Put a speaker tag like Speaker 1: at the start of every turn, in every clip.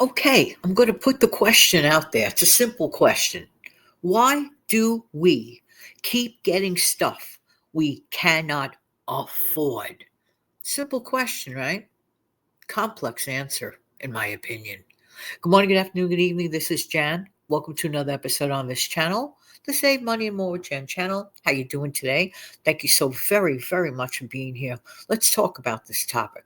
Speaker 1: Okay, I'm going to put the question out there. It's a simple question. Why do we keep getting stuff we cannot afford? Simple question, right? Complex answer, in my opinion. Good morning, good afternoon, good evening. This is Jan. Welcome to another episode on this channel, the Save Money and More with Jan channel. How you doing today? Thank you so very, very much for being here. Let's talk about this topic.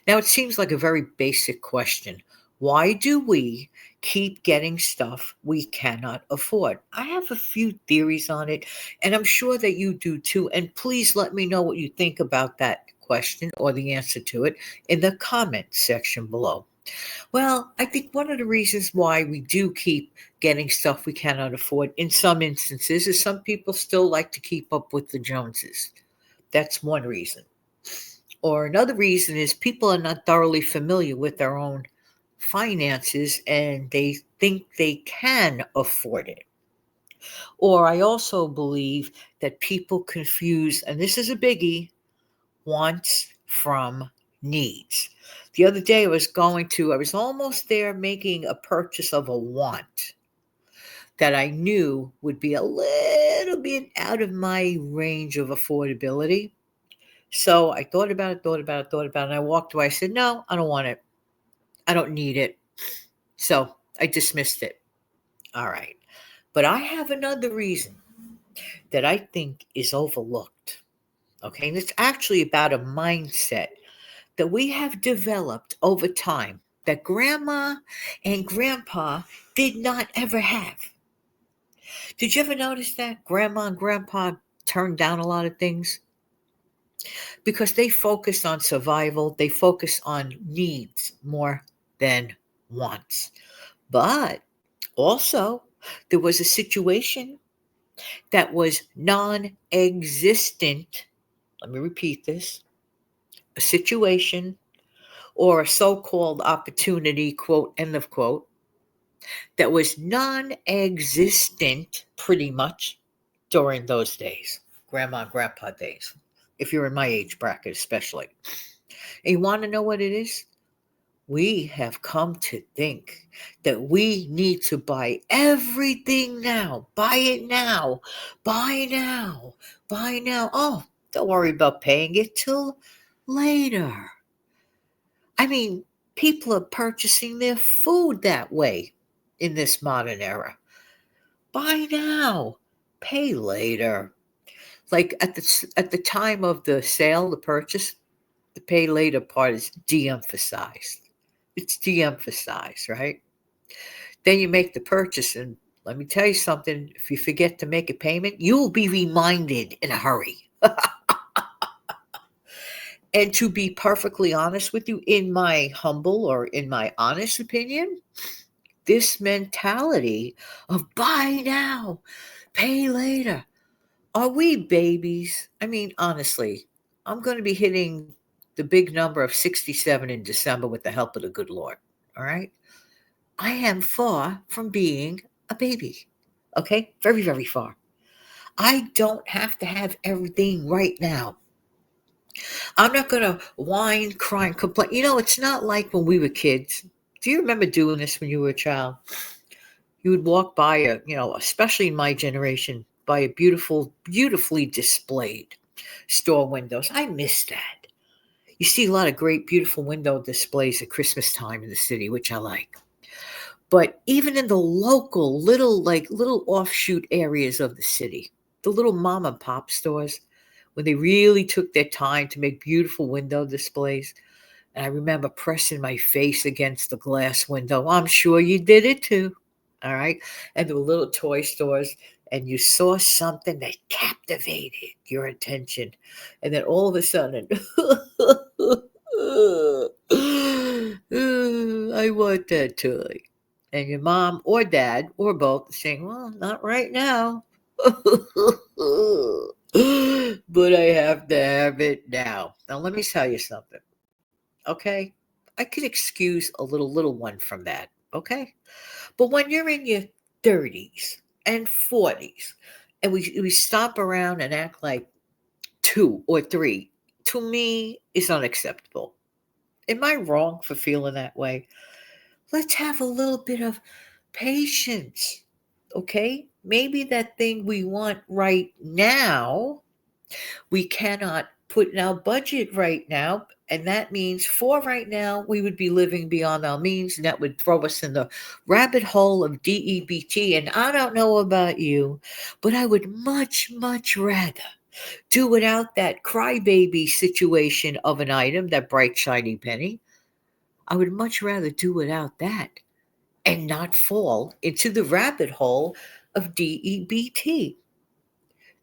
Speaker 1: Now, it seems like a very basic question. Why do we keep getting stuff we cannot afford? I have a few theories on it, and I'm sure that you do too. And please let me know what you think about that question or the answer to it in the comment section below. Well, I think one of the reasons why we do keep getting stuff we cannot afford in some instances is some people still like to keep up with the Joneses. That's one reason. Or another reason is people are not thoroughly familiar with their own finances and they think they can afford it. Or I also believe that people confuse, and this is a biggie, wants from needs. The other day I was almost there making a purchase of a want that I knew would be a little bit out of my range of affordability. So I thought about it, and I walked away. I said, no, I don't want it. I don't need it. So I dismissed it. All right. But I have another reason that I think is overlooked. Okay. And it's actually about a mindset that we have developed over time that grandma and grandpa did not ever have. Did you ever notice that grandma and grandpa turned down a lot of things? Because they focus on survival, they focus on needs more than wants. But also, there was a situation that was non existent. Let me repeat this, a situation or a so called opportunity, quote, end of quote, that was non existent pretty much during those days, grandma and grandpa days, if you're in my age bracket, especially. And you want to know what it is? We have come to think that we need to buy everything now. Buy it now. Buy now. Buy now. Oh, don't worry about paying it till later. I mean, people are purchasing their food that way in this modern era. Buy now. Pay later. Like at the time of the sale, the purchase, the pay later part is de-emphasized. It's de-emphasized, right? Then you make the purchase, and let me tell you something, if you forget to make a payment, you will be reminded in a hurry. And to be perfectly honest with you, in my humble or in my honest opinion, this mentality of buy now, pay later, are we babies? I mean, honestly, I'm going to be hitting the big number of 67 in December with the help of the good Lord. All right. I am far from being a baby. Okay. Very, very far. I don't have to have everything right now. I'm not going to whine, cry, and complain. It's not like when we were kids. Do you remember doing this when you were a child? You would walk by especially in my generation, by a beautifully displayed store windows. I miss that. You see a lot of great, beautiful window displays at Christmas time in the city, which I like. But even in the local little offshoot areas of the city, the little mom and pop stores, when they really took their time to make beautiful window displays, and I remember pressing my face against the glass window. I'm sure you did it too. All right. And there were little toy stores, and you saw something that captivated your attention. And then all of a sudden, I want that toy. And your mom or dad or both saying, well, not right now. But I have to have it now. Now, let me tell you something. Okay. I could excuse a little one from that. Okay. But when you're in your 30s and 40s, and we stop around and act like two or three, to me is unacceptable. Am I wrong for feeling that way? Let's have a little bit of patience. Okay? Maybe that thing we want right now, we cannot put in our budget right now. And that means for right now, we would be living beyond our means, and that would throw us in the rabbit hole of DEBT. And I don't know about you, but I would much, much rather do without that crybaby situation of an item, that bright, shiny penny. I would much rather do without that and not fall into the rabbit hole of DEBT.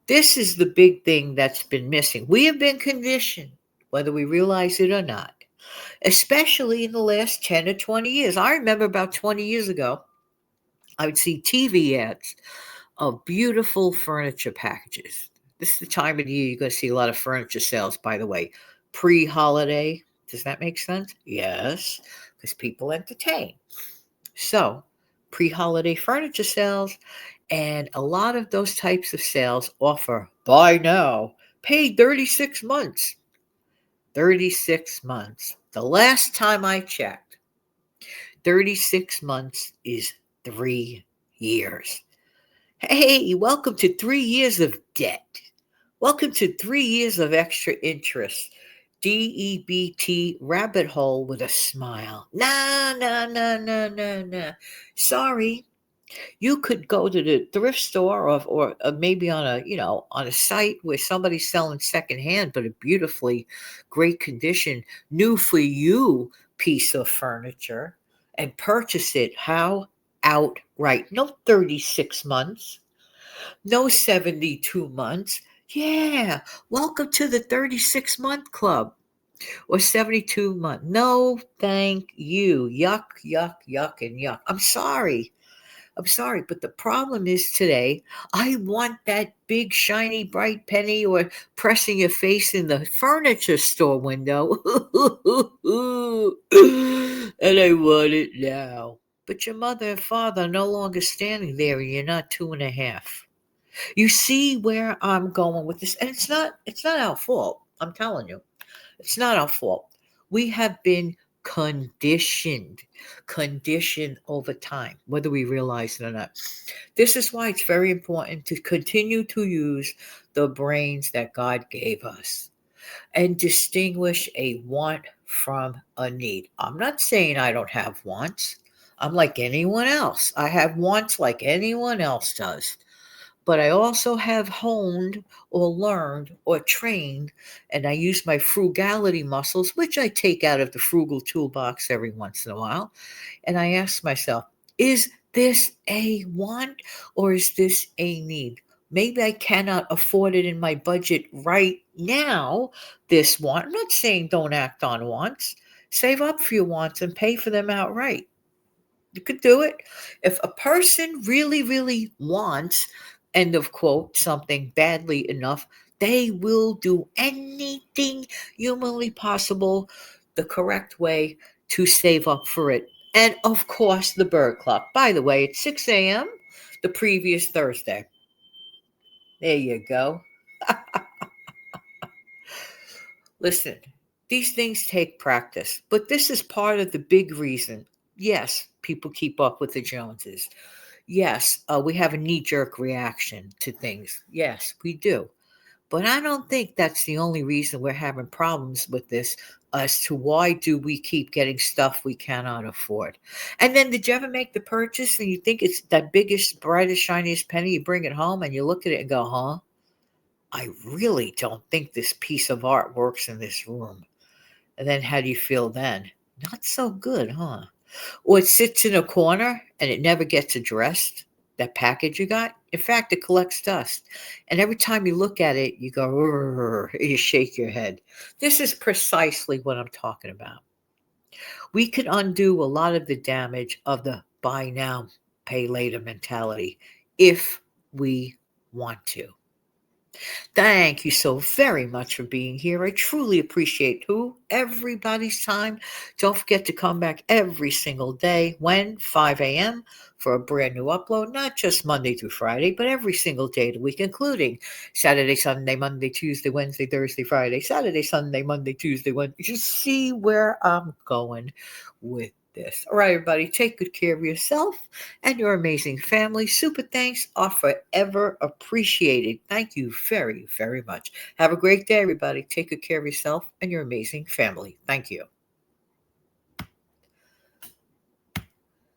Speaker 1: This is the big thing that's been missing. We have been conditioned, whether we realize it or not, especially in the last 10 or 20 years. I remember about 20 years ago, I would see TV ads of beautiful furniture packages. This is the time of the year you're going to see a lot of furniture sales, by the way, pre holiday. Does that make sense? Yes, because people entertain. So, pre holiday furniture sales, and a lot of those types of sales offer buy now, pay 36 months. 36 months. The last time I checked, 36 months is 3 years. Hey, welcome to 3 years of debt. Welcome to 3 years of extra interest. DEBT rabbit hole with a smile. Nah, nah, nah, nah, nah, nah. Sorry. You could go to the thrift store, or maybe on a on a site where somebody's selling secondhand but a beautifully great condition, new for you piece of furniture, and purchase it. How? Outright. No 36 months, no 72 months. Yeah, welcome to the 36-month club, or 72 month. No, thank you. Yuck, yuck, yuck, and yuck. I'm sorry, but the problem is today, I want that big, shiny, bright penny, or pressing your face in the furniture store window. And I want it now. But your mother and father are no longer standing there, and you're not 2.5. You see where I'm going with this? And it's not our fault. I'm telling you. It's not our fault. We have been conditioned, conditioned over time, whether we realize it or not. This is why it's very important to continue to use the brains that God gave us and distinguish a want from a need. I'm not saying I don't have wants. I'm like anyone else. I have wants like anyone else does, but I also have honed or learned or trained, and I use my frugality muscles, which I take out of the frugal toolbox every once in a while. And I ask myself, is this a want or is this a need? Maybe I cannot afford it in my budget right now, this want. I'm not saying don't act on wants. Save up for your wants and pay for them outright. You could do it. If a person really, really wants, end of quote, something badly enough, they will do anything humanly possible the correct way to save up for it. And of course, the bird clock. By the way, it's 6 a.m. the previous Thursday. There you go. Listen, these things take practice, but this is part of the big reason. Yes, people keep up with the Joneses. Yes, we have a knee jerk reaction to things. Yes, we do. But I don't think that's the only reason we're having problems with this, as to why do we keep getting stuff we cannot afford. And then did you ever make the purchase and you think it's that biggest, brightest, shiniest penny? You bring it home and you look at it and go, huh? I really don't think this piece of art works in this room. And then how do you feel then? Not so good, huh? Or it sits in a corner and it never gets addressed, that package you got. In fact, it collects dust. And every time you look at it, you go, "Rrr," you shake your head. This is precisely what I'm talking about. We could undo a lot of the damage of the buy now, pay later mentality if we want to. Thank you so very much for being here. I truly appreciate everybody's time. Don't forget to come back every single day when 5 a.m. for a brand new upload, not just Monday through Friday, but every single day of the week, including Saturday, Sunday, Monday, Tuesday, Wednesday, Thursday, Friday, Saturday, Sunday, Monday, Tuesday, Wednesday. You see where I'm going with this. All right, everybody, take good care of yourself and your amazing family. Super thanks are forever appreciated. Thank you very, very much. Have a great day, everybody. Take good care of yourself and your amazing family. Thank you.